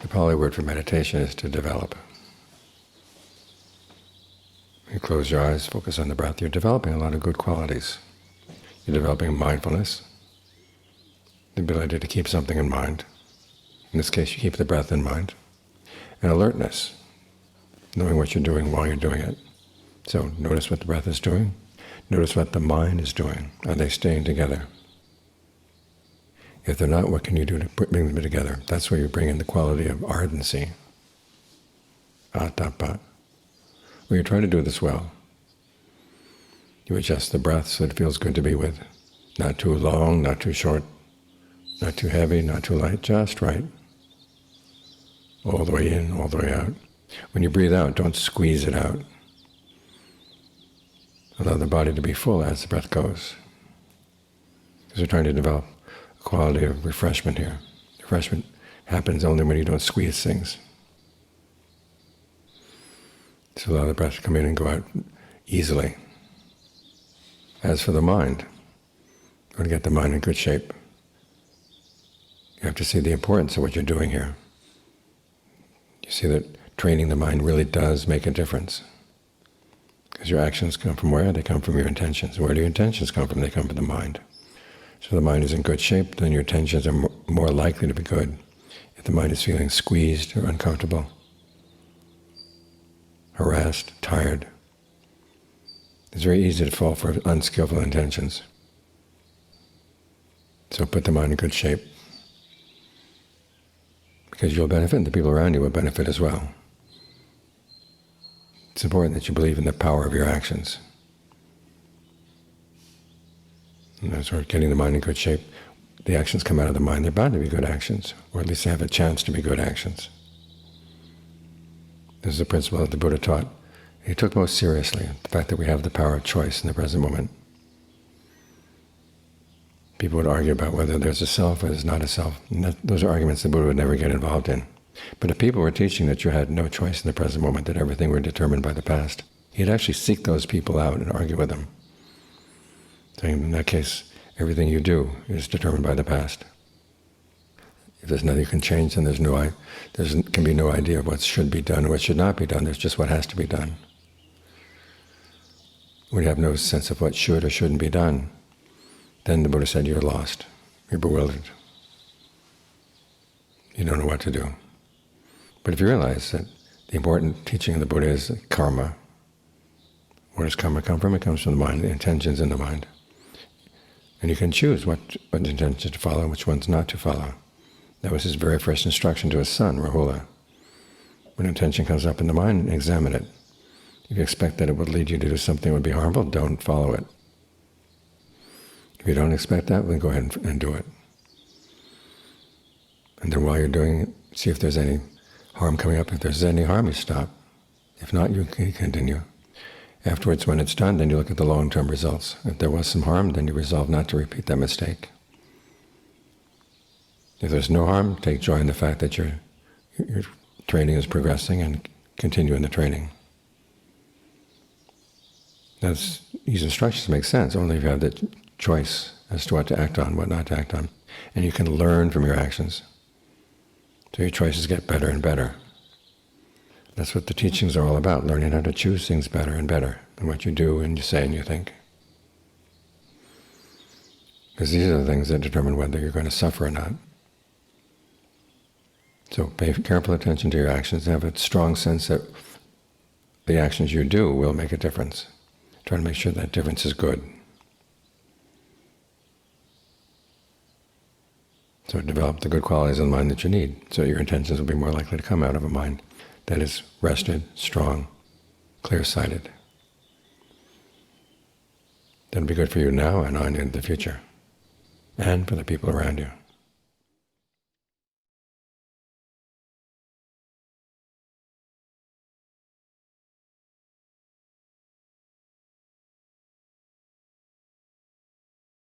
The Pali word for meditation is to develop. You close your eyes, focus on the breath, you're developing a lot of good qualities. You're developing mindfulness, the ability to keep something in mind. In this case, you keep the breath in mind. And alertness, knowing what you're doing while you're doing it. So notice what the breath is doing. Notice what the mind is doing. Are they staying together? If they're not, what can you do to bring them together? That's where you bring in the quality of ardency, atapa. Well, you try to do this well. You adjust the breath so it feels good to be with. Not too long, not too short, not too heavy, not too light, just right. All the way in, all the way out. When you breathe out, don't squeeze it out. Allow the body to be full as the breath goes. Because we're trying to develop a quality of refreshment here. Refreshment happens only when you don't squeeze things. So allow the breath to come in and go out easily. As for the mind, you want to get the mind in good shape. You have to see the importance of what you're doing here. You see that training the mind really does make a difference. Because your actions come from where? They come from your intentions. Where do your intentions come from? They come from the mind. So if the mind is in good shape, then your intentions are more likely to be good. If the mind is feeling squeezed or uncomfortable, harassed, tired, it's very easy to fall for unskillful intentions. So put the mind in good shape, because you'll benefit and the people around you will benefit as well. It's important that you believe in the power of your actions. And as we're getting the mind in good shape, the actions come out of the mind. They're bound to be good actions, or at least they have a chance to be good actions. This is a principle that the Buddha taught. He took most seriously, the fact that we have the power of choice in the present moment. People would argue about whether there's a self or there's not a self. And those are arguments the Buddha would never get involved in. But if people were teaching that you had no choice in the present moment, that everything were determined by the past, he'd actually seek those people out and argue with them, saying, in that case, everything you do is determined by the past. If there's nothing you can change, then there can be no idea of what should be done or what should not be done. There's just what has to be done. When you have no sense of what should or shouldn't be done, then the Buddha said you're lost, you're bewildered. You don't know what to do. But if you realize that the important teaching of the Buddha is karma, where does karma come from? It comes from the mind, the intentions in the mind. And you can choose what intentions to follow and which ones not to follow. That was his very first instruction to his son, Rahula. When intention comes up in the mind, examine it. If you expect that it would lead you to do something that would be harmful, don't follow it. If you don't expect that, then go ahead and do it. And then while you're doing it, see if there's any harm coming up. If there's any harm, you stop. If not, you continue. Afterwards, when it's done, then you look at the long-term results. If there was some harm, then you resolve not to repeat that mistake. If there's no harm, take joy in the fact that your training is progressing and continue in the training. These instructions make sense only if you have the choice as to what to act on, what not to act on. And you can learn from your actions. So your choices get better and better. That's what the teachings are all about, learning how to choose things better and better in what you do and you say and you think. Because these are the things that determine whether you're going to suffer or not. So pay careful attention to your actions and have a strong sense that the actions you do will make a difference. Try to make sure that difference is good. So develop the good qualities of the mind that you need, so your intentions will be more likely to come out of a mind that is rested, strong, clear-sighted. That'll be good for you now and on into the future, and for the people around you.